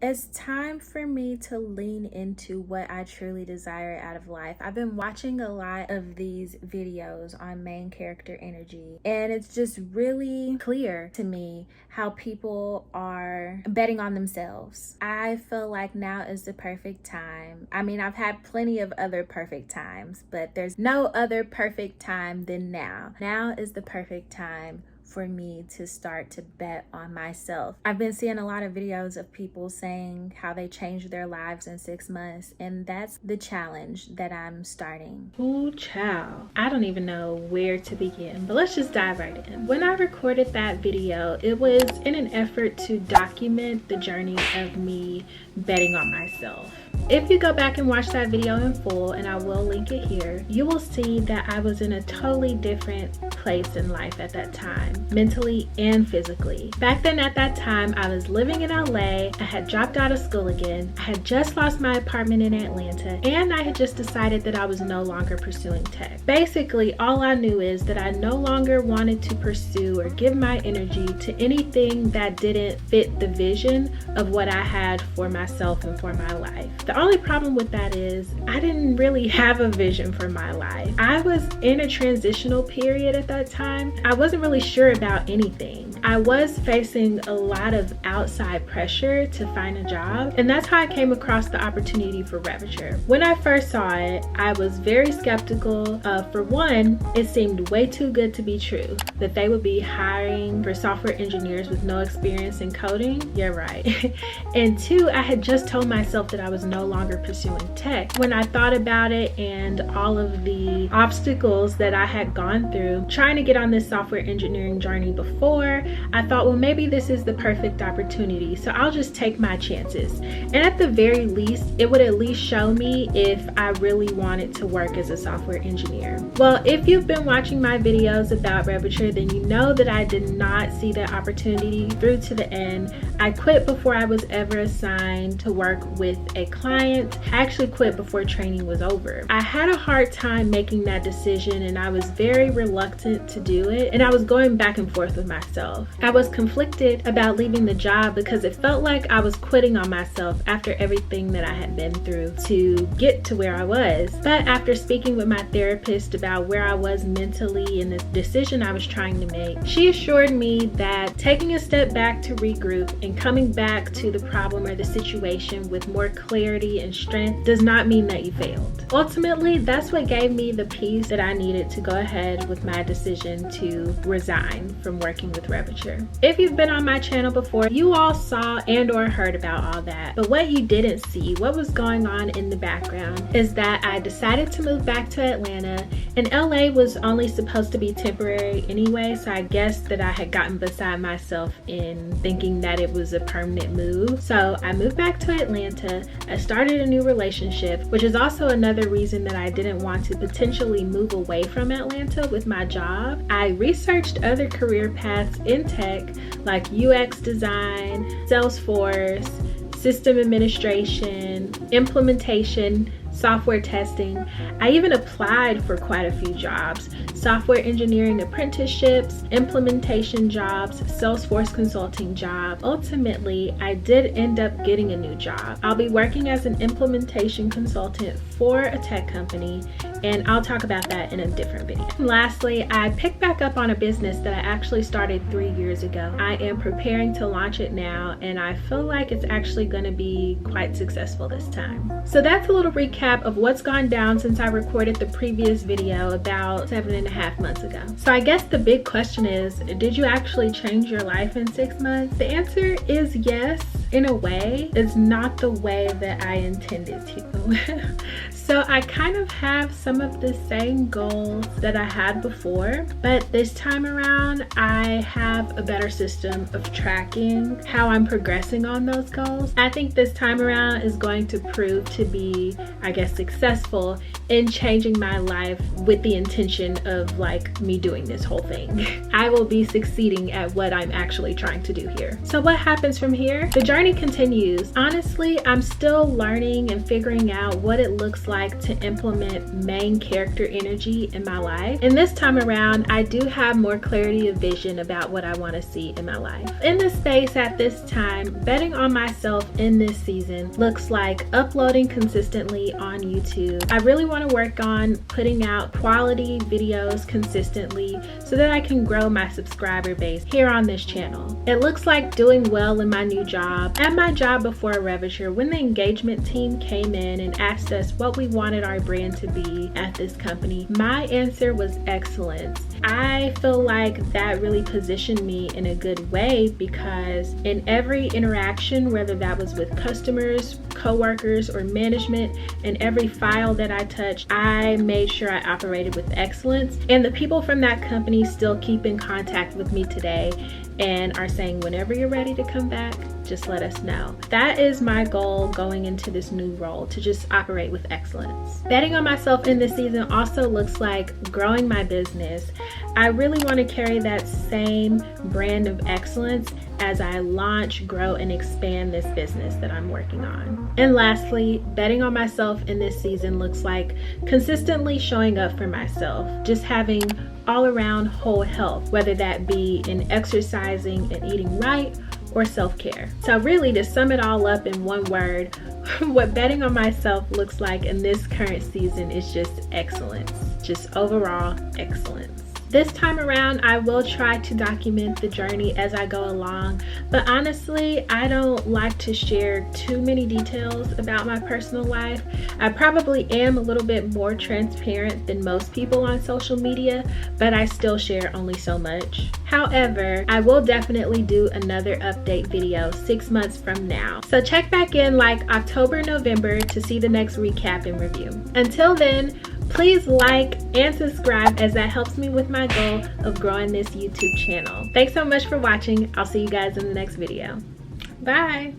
It's time for me to lean into what I truly desire out of life. I've been watching a lot of these videos on main character energy, and it's just really clear to me how people are betting on themselves. I feel like now is the perfect time. I mean, I've had plenty of other perfect times, but there's no other perfect time than now. Now is the perfect time for me to start to bet on myself. I've been seeing a lot of videos of people saying how they changed their lives in 6 months, and that's the challenge that I'm starting. Ooh, child. I don't even know where to begin, but let's just dive right in. When I recorded that video, it was in an effort to document the journey of me betting on myself. If you go back and watch that video in full, and I will link it here, you will see that I was in a totally different place in life at that time, mentally and physically. Back then at that time, I was living in LA, I had dropped out of school again, I had just lost my apartment in Atlanta, and I had just decided that I was no longer pursuing tech. Basically, all I knew is that I no longer wanted to pursue or give my energy to anything that didn't fit the vision of what I had for myself and for my life. The only problem with that is I didn't really have a vision for my life. I was in a transitional period at that time. I wasn't really sure about anything. I was facing a lot of outside pressure to find a job, and that's how I came across the opportunity for Revature. When I first saw it, I was very skeptical. For one, it seemed way too good to be true that they would be hiring for software engineers with no experience in coding. Yeah, right. And two, I had just told myself that I was no longer pursuing tech. When I thought about it and all of the obstacles that I had gone through trying to get on this software engineering journey before, I thought, well, maybe this is the perfect opportunity, so I'll just take my chances. And at the very least, it would at least show me if I really wanted to work as a software engineer. Well, if you've been watching my videos about Revature, then you know that I did not see that opportunity through to the end. I quit before I was ever assigned to work with a client. I actually quit before training was over. I had a hard time making that decision, and I was very reluctant to do it, and I was going back and forth with myself. I was conflicted about leaving the job because it felt like I was quitting on myself after everything that I had been through to get to where I was. But after speaking with my therapist about where I was mentally and the decision I was trying to make, she assured me that taking a step back to regroup and coming back to the problem or the situation with more clarity and strength does not mean that you failed. Ultimately, that's what gave me the peace that I needed to go ahead with my decision to resign from working with Revature. If you've been on my channel before, you all saw and or heard about all that. But what you didn't see, what was going on in the background, is that I decided to move back to Atlanta, and LA was only supposed to be temporary anyway, so I guess that I had gotten beside myself in thinking that it was a permanent move. So I moved back to Atlanta. I started a new relationship, which is also another reason that I didn't want to potentially move away from Atlanta with my job. I researched other career paths in tech like UX design, Salesforce, system administration, implementation, software testing. I even applied for quite a few jobs: software engineering apprenticeships, implementation jobs, Salesforce consulting job. Ultimately, I did end up getting a new job. I'll be working as an implementation consultant for a tech company, and I'll talk about that in a different video. Lastly, I picked back up on a business that I actually started 3 years ago. I am preparing to launch it now, and I feel like it's actually going to be quite successful this time. So that's a little recap of what's gone down since I recorded the previous video about 7.5 months ago. So I guess the big question is, did you actually change your life in 6 months? The answer is yes, in a way. It's not the way that I intended to. So I kind of have some of the same goals that I had before, but this time around I have a better system of tracking how I'm progressing on those goals. I think this time around is going to prove to be, I guess, successful in changing my life with the intention of like me doing this whole thing. I will be succeeding at what I'm actually trying to do here. So what happens from here? The journey continues. Honestly, I'm still learning and figuring out what it looks like to implement main character energy in my life. And this time around, I do have more clarity of vision about what I want to see in my life. In this space at this time, betting on myself in this season looks like uploading consistently on YouTube. I really want to work on putting out quality videos consistently so that I can grow my subscriber base here on this channel. It looks like doing well in my new job. At my job before Revature, when the engagement team came in and asked us what we wanted our brand to be at this company, my answer was excellence. I feel like that really positioned me in a good way because in every interaction, whether that was with customers, co-workers, or management, and every file that I touched, I made sure I operated with excellence. And the people from that company still keep in contact with me today and are saying, whenever you're ready to come back, just let us know. That is my goal going into this new role, to just operate with excellence. Betting on myself in this season also looks like growing my business. I really want to carry that same brand of excellence as I launch, grow, and expand this business that I'm working on. And lastly, betting on myself in this season looks like consistently showing up for myself, just having all around whole health, whether that be in exercising and eating right or self-care. So really, to sum it all up in one word, what betting on myself looks like in this current season is just excellence, just overall excellence. This time around, I will try to document the journey as I go along, but honestly, I don't like to share too many details about my personal life. I probably am a little bit more transparent than most people on social media, but I still share only so much. However, I will definitely do another update video 6 months from now. So check back in like October, November to see the next recap and review. Until then, please like and subscribe as that helps me with my goal of growing this YouTube channel. Thanks so much for watching. I'll see you guys in the next video. Bye.